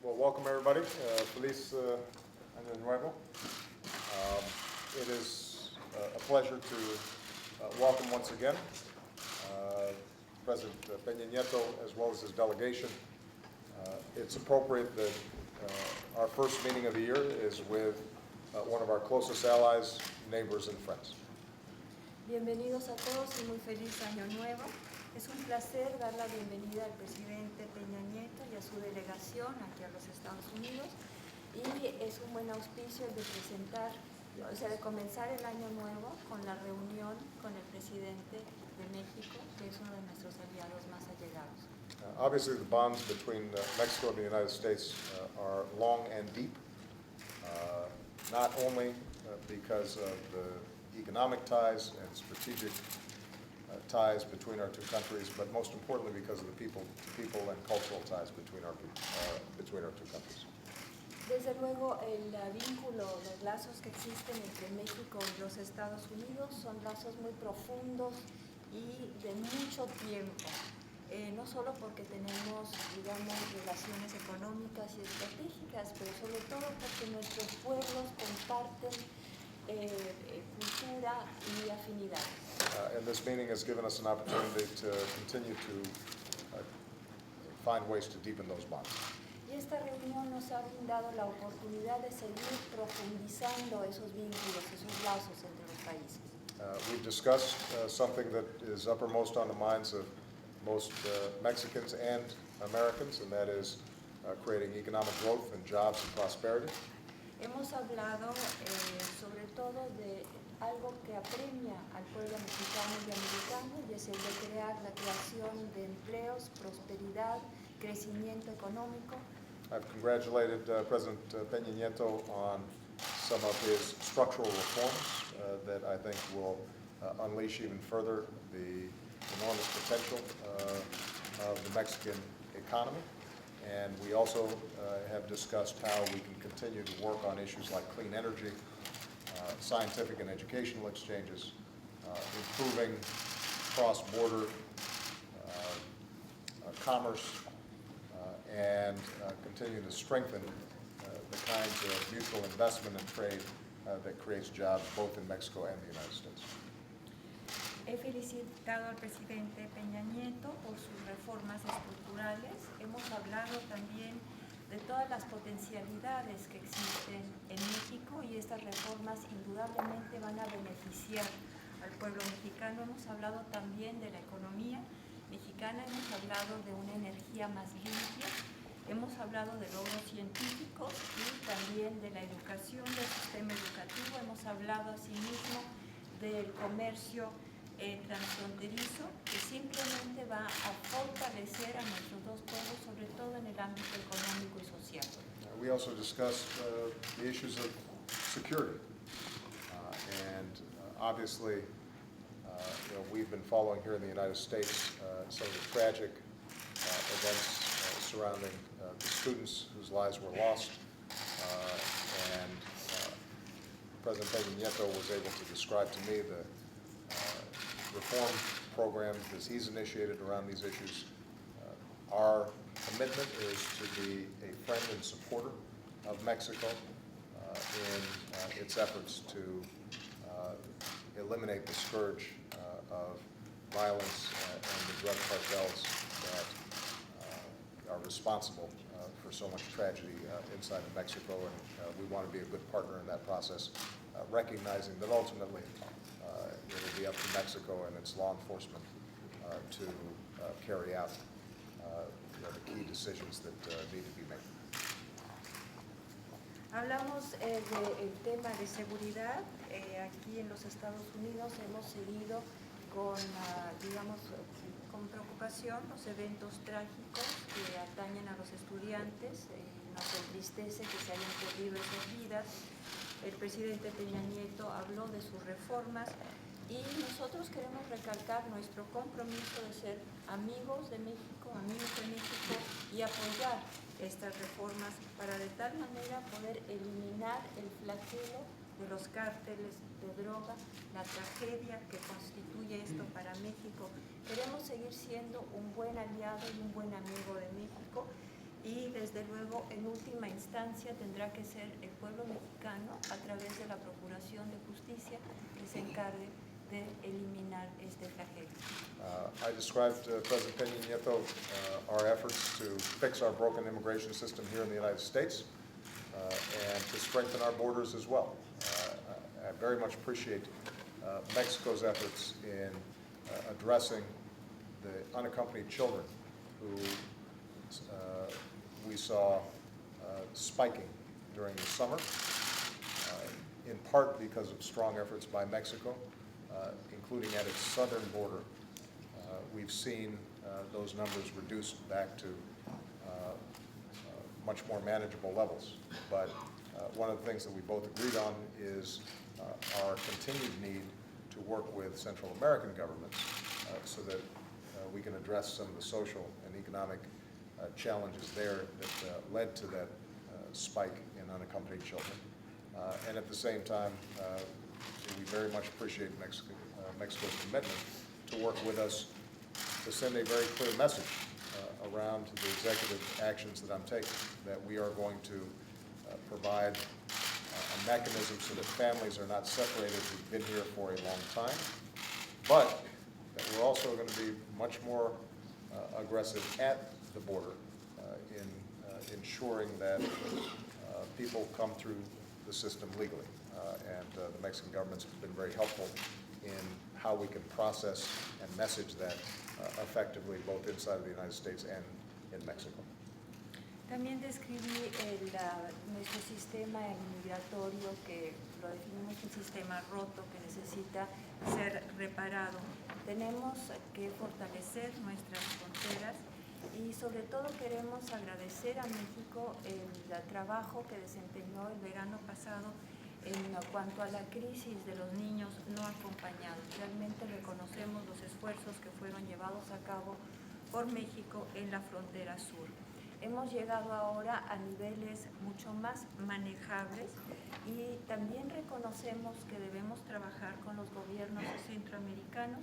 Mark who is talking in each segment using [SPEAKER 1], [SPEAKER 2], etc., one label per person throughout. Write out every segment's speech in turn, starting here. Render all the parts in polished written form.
[SPEAKER 1] Well, welcome everybody. Feliz Año Nuevo. It is a pleasure to welcome once again President Peña Nieto as well as his delegation. It's appropriate that our first meeting of the year is with one of our closest allies, neighbors, and friends.
[SPEAKER 2] Bienvenidos a todos y muy feliz Año Nuevo. Es un placer dar la bienvenida al presidente Peña Nieto y a su delegación aquí a los Estados Unidos, y es un buen auspicio el de presentar, o sea, de comenzar el Año Nuevo con la reunión con el presidente de México, que es uno de nuestros aliados más allegados.
[SPEAKER 1] Obviously, the bonds between Mexico and the United States are long and deep, not only because of the economic ties and strategic ties between our two countries, but most importantly because of the people and cultural ties between our two countries.
[SPEAKER 2] Desde luego, el vínculo, los lazos que existen entre México y los Estados Unidos son lazos muy profundos y de mucho tiempo. No solo porque tenemos, digamos, relaciones económicas y estratégicas, pero sobre todo porque nuestros pueblos comparten cultura y afinidad.
[SPEAKER 1] And this meeting has given us an opportunity to continue to find ways to deepen those bonds.
[SPEAKER 2] Y esta reunión nos ha brindado la oportunidad de seguir profundizando esos vínculos, esos lazos entre los países.
[SPEAKER 1] We've discussed something that is uppermost on the minds of most Mexicans and Americans, and that is creating economic growth and jobs and prosperity.
[SPEAKER 2] Hemos hablado sobre todo de algo que apremia al pueblo mexicano y americano, y es el de crear la creación de empleos, prosperidad, crecimiento económico.
[SPEAKER 1] I've congratulated President Peña Nieto on some of his structural reforms that I think will unleash even further the enormous potential of the Mexican economy. And we also have discussed how we can continue to work on issues like clean energy, scientific and educational exchanges, improving cross-border commerce, and continue to strengthen the kinds of mutual investment and trade that creates jobs both in Mexico and the United States.
[SPEAKER 2] He felicitado al presidente Peña Nieto por sus reformas estructurales. Hemos hablado también de todas las potencialidades que existen en México, y estas reformas indudablemente van a beneficiar al pueblo mexicano. Hemos hablado también de la economía mexicana, hemos hablado de una energía más limpia, hemos hablado de logros científicos y también de la educación, del sistema educativo. Hemos hablado asimismo del comercio transfronterizo, que simplemente va a fortalecer a nuestros dos pueblos, sobre todo en el ámbito económico y social.
[SPEAKER 1] We also discussed the issues of security, and obviously, we've been following here in the United States some of the tragic events surrounding the students whose lives were lost, and President Peña Nieto was able to describe to me the reform programs that he's initiated around these issues. Our commitment is to be a friend and supporter of Mexico in its efforts to eliminate the scourge of violence and the drug cartels that are responsible for so much tragedy inside of Mexico, and we want to be a good partner in that process, recognizing that ultimately it'll be up to Mexico and its law enforcement to carry out the key decisions that need to be made.
[SPEAKER 2] Hablamos del tema de seguridad. Aquí en los Estados Unidos hemos seguido con, digamos, con preocupación los eventos trágicos que atañen a los estudiantes. Nos entristece que se hayan perdido esas vidas. El presidente Peña Nieto habló de sus reformas, y nosotros queremos recalcar nuestro compromiso de ser amigos de México y apoyar estas reformas para de tal manera poder eliminar el flagelo de los cárteles de droga, la tragedia que constituye esto para México. Queremos seguir siendo un buen aliado y un buen amigo de México, y desde luego en última instancia tendrá que ser el pueblo mexicano a través de la Procuración de Justicia que se encargue de eliminar este flagelo.
[SPEAKER 1] I described, President Peña Nieto, our efforts to fix our broken immigration system here in the United States and to strengthen our borders as well. I very much appreciate Mexico's efforts in addressing the unaccompanied children who we saw spiking during the summer, in part because of strong efforts by Mexico, including at its southern border. We've seen those numbers reduced back to much more manageable levels. But one of the things that we both agreed on is our continued need to work with Central American governments so that we can address some of the social and economic challenges there that led to that spike in unaccompanied children. And at the same time, we very much appreciate Mexico's commitment to work with us to send a very clear message around the executive actions that I'm taking, that we are going to provide a mechanism so that families are not separated who've been here for a long time, but that we're also going to be much more aggressive at the border in ensuring that people come through the system legally. And the Mexican government's been very helpful in how we can process and message that effectively both inside of the United States and in Mexico.
[SPEAKER 2] También describí nuestro sistema migratorio, que lo definimos un sistema roto que necesita ser reparado. Tenemos que fortalecer nuestras fronteras y sobre todo queremos agradecer a México el trabajo que desempeñó el verano pasado en cuanto a la crisis de los niños no acompañados. Realmente reconocemos los esfuerzos que fueron llevados a cabo por México en la frontera sur. Hemos llegado ahora a niveles mucho más manejables y también reconocemos que debemos trabajar con los gobiernos centroamericanos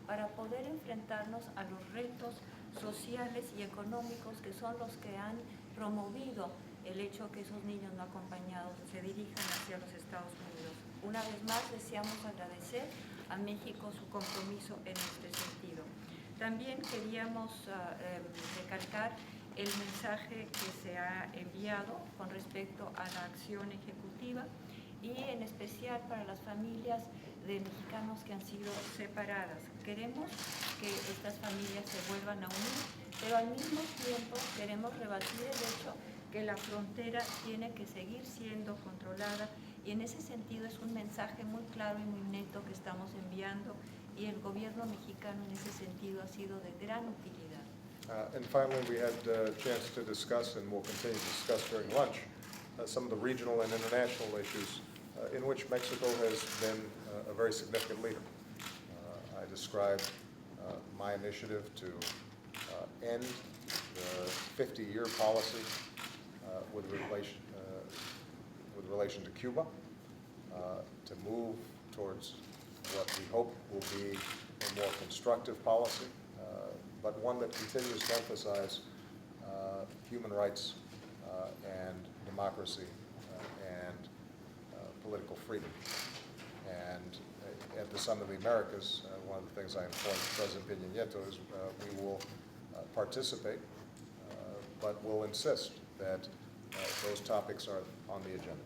[SPEAKER 2] para poder enfrentarnos a los retos sociales y económicos que son los que han promovido el hecho que esos niños no acompañados se dirijan hacia los Estados Unidos. Una vez más, deseamos agradecer a México su compromiso en este sentido. También queríamos recalcar el mensaje que se ha enviado con respecto a la acción ejecutiva y en especial para las familias de mexicanos que han sido separadas. Queremos que estas familias se vuelvan a unir, pero al mismo tiempo queremos rebatir el hecho que la frontera tiene que seguir siendo controlada y en ese sentido es un mensaje muy claro y muy neto que estamos enviando y el gobierno mexicano en ese sentido ha sido de gran utilidad.
[SPEAKER 1] And finally, we had a chance to discuss, and we'll continue to discuss during lunch, some of the regional and international issues in which Mexico has been a very significant leader. I described my initiative to end the 50-year policy with relation to Cuba, to move towards what we hope will be a more constructive policy, but one that continues to emphasize human rights and democracy and political freedom. And at the Summit of the Americas, one of the things I informed President Peña Nieto is we will participate, but we'll insist that those topics are on the agenda.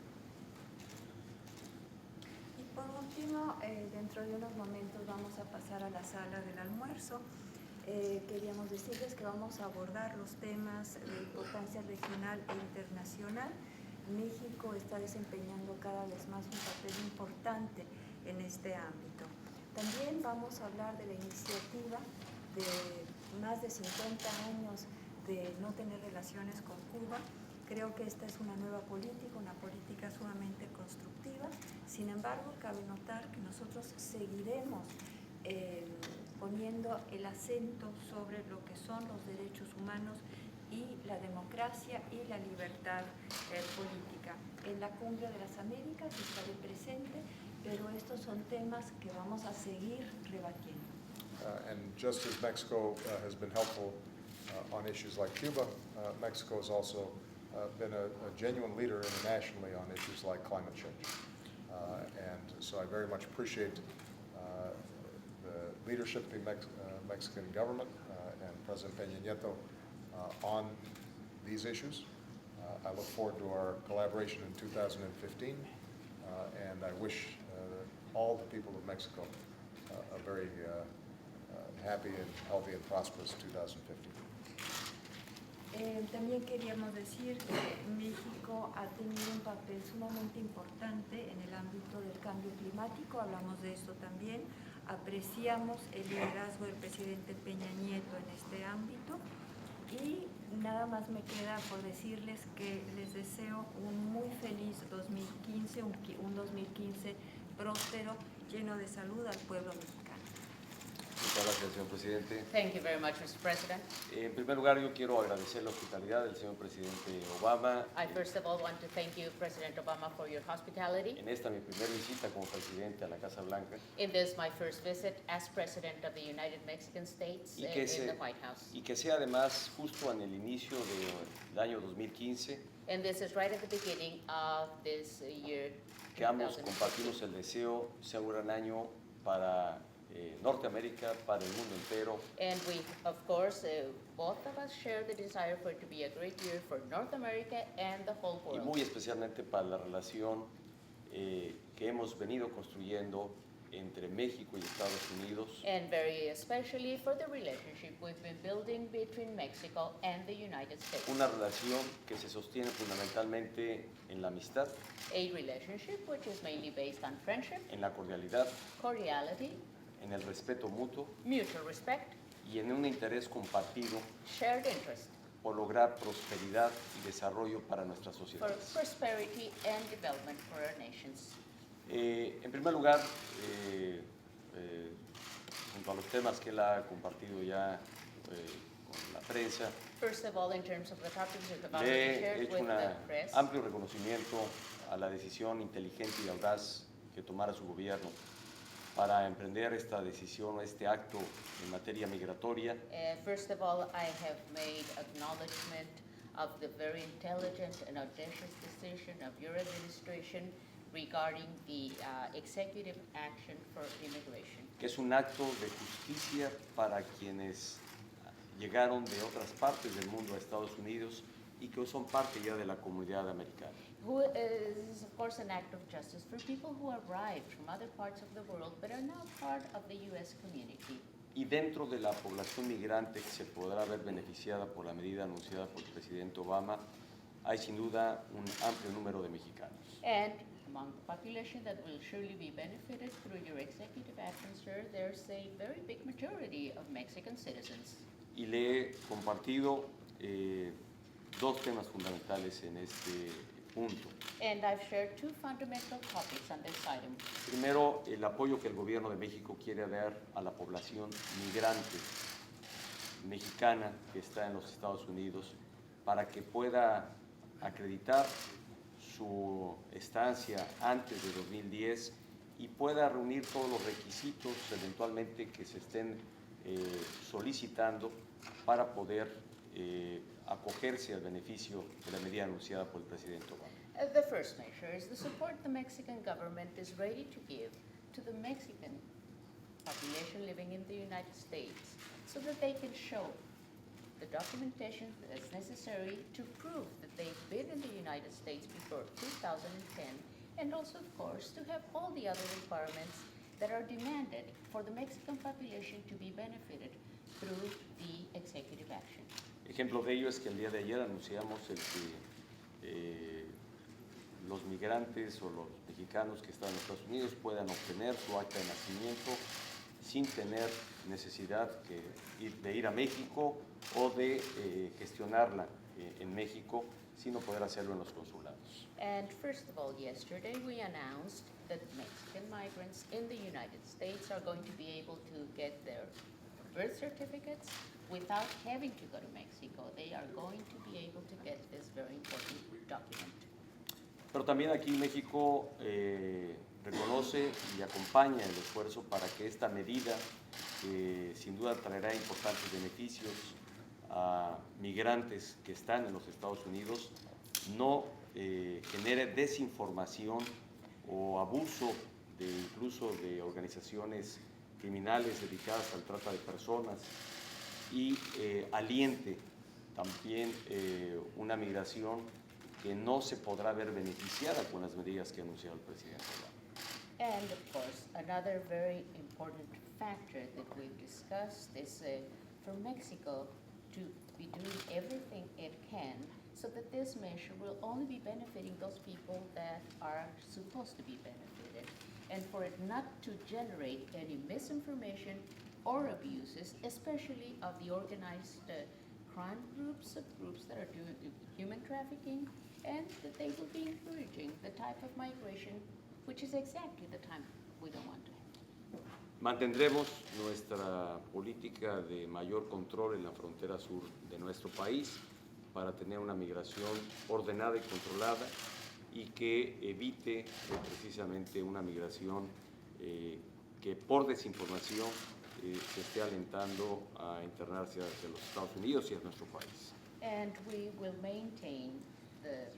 [SPEAKER 2] Y por último, dentro de unos momentos vamos a pasar a la sala del almuerzo. Queríamos decirles que vamos a abordar los temas de importancia regional e internacional. México está desempeñando cada vez más un papel importante en este ámbito. También vamos a hablar de la iniciativa de más de 50 años de no tener relaciones con Cuba. Creo que esta es una nueva política, una política sumamente constructiva. Sin embargo, cabe notar que nosotros seguiremos poniendo el acento sobre lo que son los derechos humanos y la democracia y la libertad política. En la Cumbre de las Américas estaré presente, pero estos son temas que vamos a seguir rebatiendo.
[SPEAKER 1] And just as Mexico has been helpful on issues like Cuba. Mexico has also been a genuine leader internationally on issues like climate change. And so I very much appreciate the leadership of the Mexican government and President Peña Nieto on these issues. I look forward to our collaboration in 2015, and I wish all the people of Mexico a very happy and healthy and prosperous 2015.
[SPEAKER 2] También queríamos decir que México ha tenido un papel sumamente importante en el ámbito del cambio climático, hablamos de esto también, apreciamos el liderazgo del presidente Peña Nieto en este ámbito y nada más me queda por decirles que les deseo un muy feliz 2015, un 2015 próspero, lleno de salud al pueblo mexicano.
[SPEAKER 3] Muchas gracias, señor presidente.
[SPEAKER 4] Thank you very much, Mr. President.
[SPEAKER 3] En primer lugar, yo quiero agradecer la hospitalidad del señor presidente Obama
[SPEAKER 4] I first of all want to thank you, President Obama, for your hospitality.
[SPEAKER 3] en esta mi primera visita como presidente a la Casa Blanca
[SPEAKER 4] In this, my first visit as President of the United Mexican States
[SPEAKER 3] y
[SPEAKER 4] in the White House.
[SPEAKER 3] que sea además justo en el inicio del año 2015
[SPEAKER 4] And this is right at the beginning of this year,
[SPEAKER 3] que ambos
[SPEAKER 4] 2015.
[SPEAKER 3] compartimos el deseo sea un gran año para Norteamérica, para el mundo entero
[SPEAKER 4] And we, of course, both of us share the desire for it to be a great year for North America and the whole
[SPEAKER 3] y
[SPEAKER 4] world.
[SPEAKER 3] muy especialmente para la relación que hemos venido construyendo entre México y Estados Unidos.
[SPEAKER 4] And very especially for the relationship we've been building between Mexico and the United States.
[SPEAKER 3] Una relación que se sostiene fundamentalmente en la amistad,
[SPEAKER 4] A relationship which is mainly based on friendship,
[SPEAKER 3] en la cordialidad,
[SPEAKER 4] cordiality,
[SPEAKER 3] en el respeto mutuo
[SPEAKER 4] mutual respect,
[SPEAKER 3] y en un interés compartido
[SPEAKER 4] shared interest
[SPEAKER 3] por lograr prosperidad y desarrollo para nuestras
[SPEAKER 4] for
[SPEAKER 3] sociedades.
[SPEAKER 4] prosperity and development for our nations.
[SPEAKER 3] En primer lugar, junto a los temas que él ha compartido ya con la prensa,
[SPEAKER 4] First of all, in terms of the topics that have
[SPEAKER 3] le
[SPEAKER 4] already
[SPEAKER 3] he
[SPEAKER 4] shared
[SPEAKER 3] hecho
[SPEAKER 4] with
[SPEAKER 3] un
[SPEAKER 4] the press,
[SPEAKER 3] amplio reconocimiento a la decisión inteligente y audaz que tomara su gobierno para emprender esta decisión, este acto en materia migratoria,
[SPEAKER 4] first of all, I have made acknowledgement of the very intelligent and audacious decision of your administration regarding the executive action for immigration.
[SPEAKER 3] que es un acto de justicia para quienes llegaron de otras partes del mundo a Estados Unidos y que son parte ya de la comunidad americana.
[SPEAKER 4] Who is, of course, an act of justice for people who arrived from other parts of the world but are now part of the U.S. community.
[SPEAKER 3] Y dentro de la población migrante que se podrá ver beneficiada por la medida anunciada por el presidente Obama, hay sin duda un amplio número de mexicanos.
[SPEAKER 4] And among the population that will surely be benefited through your executive action, sir, there's a very big majority of Mexican citizens.
[SPEAKER 3] Y le he compartido dos temas fundamentales en este punto.
[SPEAKER 4] And I've shared two fundamental topics on this item.
[SPEAKER 3] Primero, el apoyo que el gobierno de México quiere dar a la población migrante mexicana que está en los Estados Unidos para que pueda acreditar su estancia antes de 2010 y pueda reunir todos los requisitos eventualmente que se estén solicitando para poder acogerse al beneficio de la medida anunciada por el presidente Obama.
[SPEAKER 4] The first measure is the support the Mexican government is ready to give to the Mexican population living in the United States so that they can show the documentation that's necessary to prove that they've been in the United States before 2010 and also, of course, to have all the other requirements that are demanded for the Mexican population to be benefited through the executive action.
[SPEAKER 3] Ejemplo de ello es que el día de ayer anunciamos el que los migrantes o los mexicanos que están en Estados Unidos puedan obtener su acta de nacimiento sin tener necesidad de ir a México o de gestionarla en México, sino poder hacerlo en los consulados.
[SPEAKER 4] And first of all, yesterday we announced that Mexican migrants in the United States are going to be able to get their birth certificates without having to go to Mexico. They are going to be able to get this very important document.
[SPEAKER 3] Pero también aquí México reconoce y acompaña el esfuerzo para que esta medida, sin duda traerá importantes beneficios a migrantes que están en los Estados Unidos no genere desinformación o abuso incluso de organizaciones criminales dedicadas al trata de personas y aliente también una migración que no se podrá ver beneficiada con las medidas que ha anunciado el presidente Obama.
[SPEAKER 4] And of course, another very important factor that we've discussed is for Mexico to be doing everything it can so that this measure will only be benefiting those people that are supposed to be benefited, and for it not to generate any misinformation or abuses, especially of the organized crime groups, groups that are doing human trafficking, and that they will be encouraging the type of migration which is exactly the time we don't want to have.
[SPEAKER 3] Mantendremos nuestra política de mayor control en la frontera sur de nuestro país para tener una migración ordenada y controlada y que evite precisamente una migración que por desinformación se esté alentando a internarse hacia los Estados Unidos y a nuestro país.
[SPEAKER 4] And we will maintain the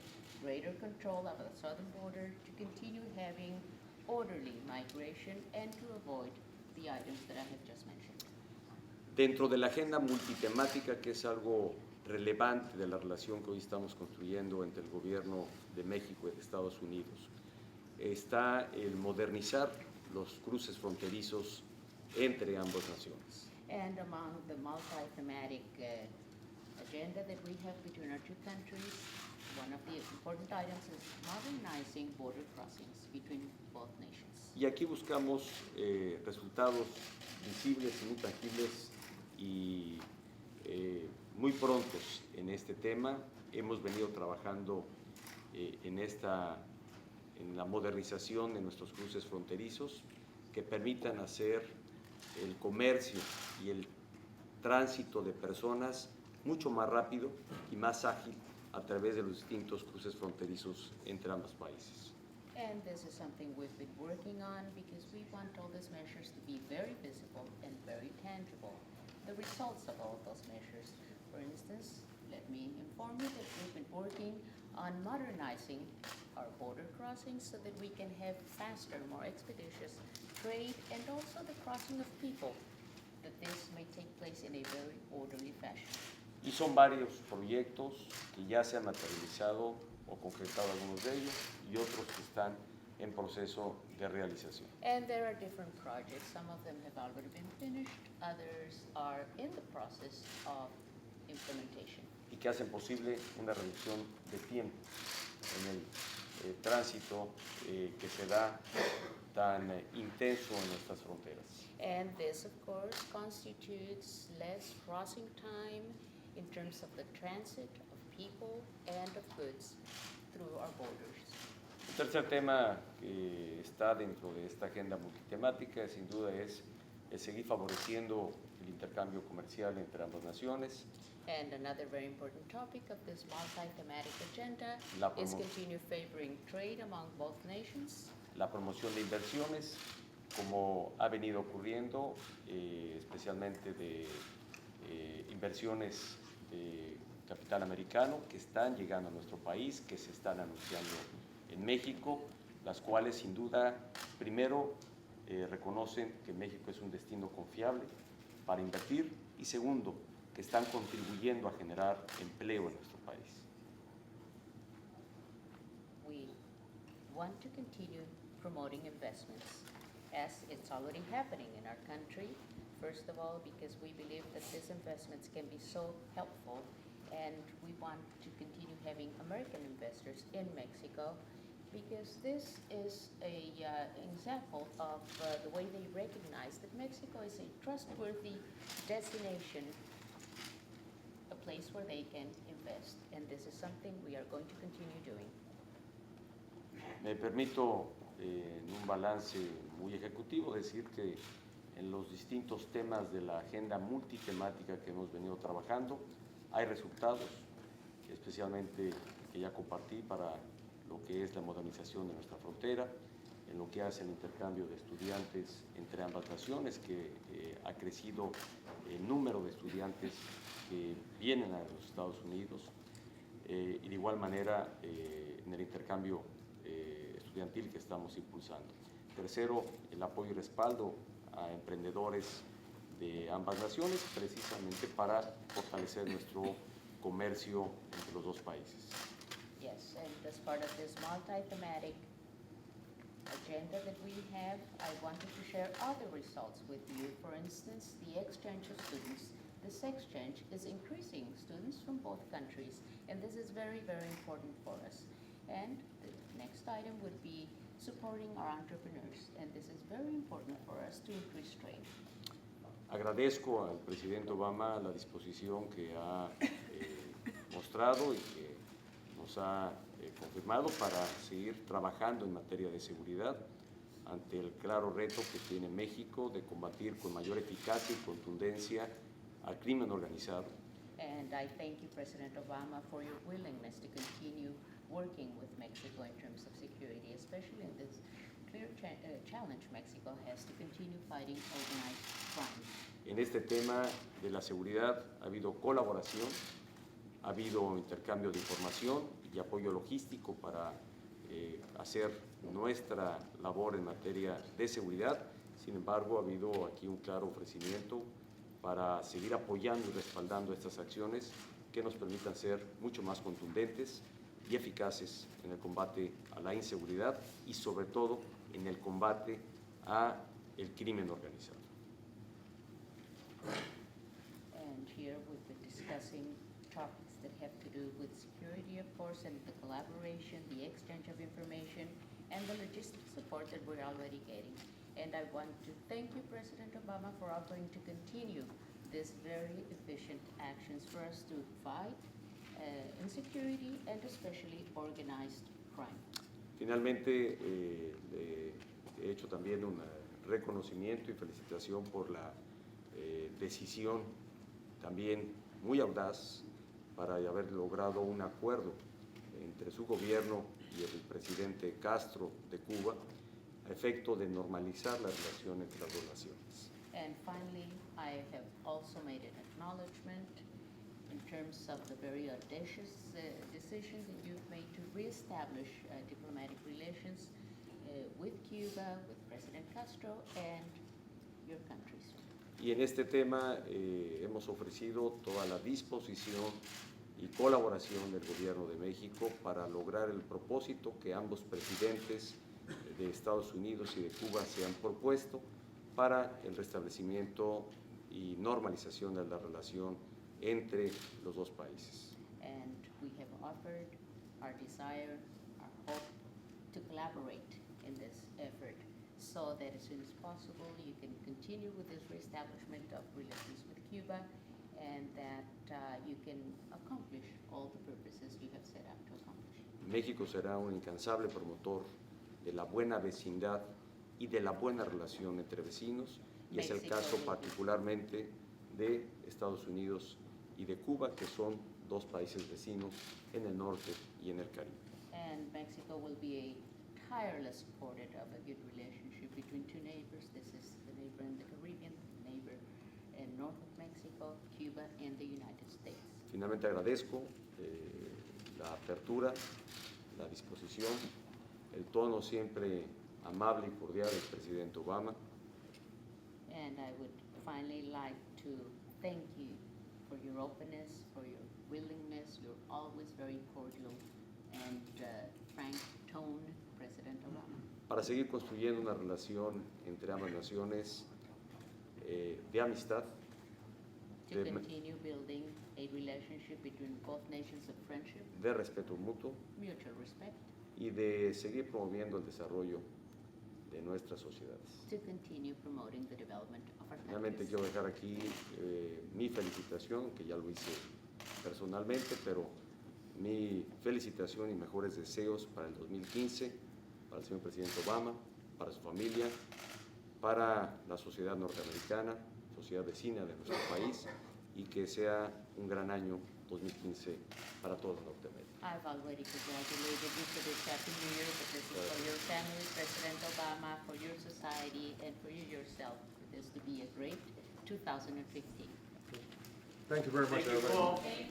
[SPEAKER 4] greater control of the southern border to continue having orderly migration and to avoid the items that I have just mentioned.
[SPEAKER 3] Dentro de la agenda multitemática, que es algo relevante de la relación que hoy estamos construyendo entre el gobierno de México y de Estados Unidos, está el modernizar los cruces fronterizos entre ambas naciones.
[SPEAKER 4] And among the multi-thematic agenda that we have between our two countries, one of the important items is modernizing border crossings between both nations.
[SPEAKER 3] Y aquí buscamos resultados visibles y muy tangibles y muy prontos en este tema. Hemos venido trabajando en la modernización de nuestros cruces fronterizos que permitan hacer el comercio y el tránsito de personas mucho más rápido y más ágil a través de los distintos cruces fronterizos entre ambos países.
[SPEAKER 4] And this is something we've been working on because we want all these measures to be very visible and very tangible. The results of all those measures. For instance, let me inform you that we've been working on modernizing our border crossings so that we can have faster, more expeditious trade and also the crossing of people, that this may take place in a very orderly fashion.
[SPEAKER 3] Y son varios proyectos que ya se han materializado o concretado algunos de ellos y otros que están en proceso de realización.
[SPEAKER 4] And there are different projects. Some of them have already been finished, others are in the process of implementation.
[SPEAKER 3] Y que hacen posible una reducción de tiempo en el tránsito que se da tan intenso en nuestras fronteras.
[SPEAKER 4] And this, of course, constitutes less crossing time in terms of the transit of people and of goods through our borders.
[SPEAKER 3] El tercer tema que está dentro de esta agenda multitemática, sin duda, es el seguir favoreciendo el intercambio comercial entre ambas naciones.
[SPEAKER 4] And another very important topic of this multi-thematic agenda is continue favoring trade among both nations.
[SPEAKER 3] La promoción de inversiones, como ha venido ocurriendo, especialmente de inversiones de capital americano que están llegando a nuestro país, que se están anunciando en México, las cuales sin duda, primero, reconocen que México es un destino confiable para invertir y segundo, que están contribuyendo a generar empleo en nuestro país.
[SPEAKER 4] We want to continue promoting investments as it's already happening in our country. First of all, because we believe that these investments can be so helpful, and we want to continue having American investors in Mexico, because this is an example of the way they recognize that Mexico is a trustworthy destination, a place where they can invest, and this is something we are going to continue doing.
[SPEAKER 3] Me permito, en un balance muy ejecutivo, decir que en los distintos temas de la agenda multitemática que hemos venido trabajando, hay resultados, especialmente que ya compartí para lo que es la modernización de nuestra frontera, en lo que hace el intercambio de estudiantes entre ambas naciones, que ha crecido el número de estudiantes que vienen a los Estados Unidos y de igual manera en el intercambio estudiantil que estamos impulsando. Tercero, el apoyo y respaldo a emprendedores de ambas naciones, precisamente para fortalecer nuestro comercio entre los dos países.
[SPEAKER 4] Yes, and as part of this multi-thematic agenda that we have, I wanted to share other results with you. For instance, the exchange of students. This exchange is increasing students from both countries, and this is very, very important for us. And the next item would be supporting our entrepreneurs, and this is very important for us to increase trade.
[SPEAKER 3] Agradezco al presidente Obama la disposición que ha mostrado y que nos ha confirmado para seguir trabajando en materia de seguridad ante el claro reto que tiene México de combatir con mayor eficacia y contundencia al crimen organizado.
[SPEAKER 4] And I thank you, President Obama, for your willingness to continue working with Mexico in terms of security, especially in this clear challenge Mexico has to continue fighting organized crime.
[SPEAKER 3] En este tema de la seguridad ha habido colaboración, ha habido intercambio de información y apoyo logístico para hacer nuestra labor en materia de seguridad. Sin embargo, ha habido aquí un claro ofrecimiento para seguir apoyando y respaldando estas acciones que nos permitan ser mucho más contundentes y eficaces en el combate a la inseguridad y sobre todo en el combate a el crimen organizado.
[SPEAKER 4] And here we've been discussing topics that have to do with security, of course, and the collaboration, the exchange of information, and the logistic support that we're already getting. And I want to thank you, President Obama, for offering to continue these very efficient actions for us to fight insecurity and especially organized crime.
[SPEAKER 3] Finalmente, he hecho también un reconocimiento y felicitación por la decisión también muy audaz para haber logrado un acuerdo entre su gobierno y el presidente Castro de Cuba a efecto de normalizar la relación entre las dos naciones.
[SPEAKER 4] And finally, I have also made an acknowledgement in terms of the very audacious decision that you've made to reestablish diplomatic relations with Cuba, with President Castro, and your countries.
[SPEAKER 3] Y en este tema hemos ofrecido toda la disposición y colaboración del Gobierno de México para lograr el propósito que ambos presidentes de Estados Unidos y de Cuba se han propuesto para el restablecimiento y normalización de la relación entre los dos países.
[SPEAKER 4] And we have offered our desire, our hope to collaborate in this effort so that as soon as possible you can continue with this reestablishment of relations with Cuba and that you can accomplish all the purposes you have set out to accomplish.
[SPEAKER 3] México será un incansable promotor de la buena vecindad y de la buena relación entre vecinos, y es el
[SPEAKER 4] México
[SPEAKER 3] caso
[SPEAKER 4] will be-
[SPEAKER 3] particularmente de Estados Unidos y de Cuba, que son dos países vecinos en el norte y en el Caribe.
[SPEAKER 4] And Mexico will be a tireless supporter of a good relationship between two neighbors. This is the neighbor in the Caribbean, the neighbor in north of Mexico, Cuba, and the United States.
[SPEAKER 3] Finalmente agradezco la apertura, la disposición, el tono siempre amable y cordial del presidente Obama.
[SPEAKER 4] And I would finally like to thank you for your openness, for your willingness. You're always very cordial and frank tone, President Obama.
[SPEAKER 3] Para seguir construyendo una relación entre ambas naciones de amistad,
[SPEAKER 4] To
[SPEAKER 3] de
[SPEAKER 4] continue building a relationship between both nations of friendship,
[SPEAKER 3] respeto mutuo
[SPEAKER 4] mutual respect,
[SPEAKER 3] y de seguir promoviendo el desarrollo de nuestras sociedades.
[SPEAKER 4] to continue promoting the development of our
[SPEAKER 3] Finalmente
[SPEAKER 4] countries.
[SPEAKER 3] quiero dejar aquí mi felicitación, que ya lo hice personalmente, pero mi felicitación y mejores deseos para el 2015, para el señor presidente Obama, para su familia, para la sociedad norteamericana, sociedad vecina de nuestro país, y que sea un gran año 2015 para todos Norteamérica.
[SPEAKER 4] I've already congratulated you for this Happy New Year, but this is for your family, President Obama, for your society, and for you yourself, for this to be a great 2015.
[SPEAKER 1] Thank you very much,
[SPEAKER 5] Thank you,
[SPEAKER 1] everybody.
[SPEAKER 5] Paul.
[SPEAKER 4] Thank you.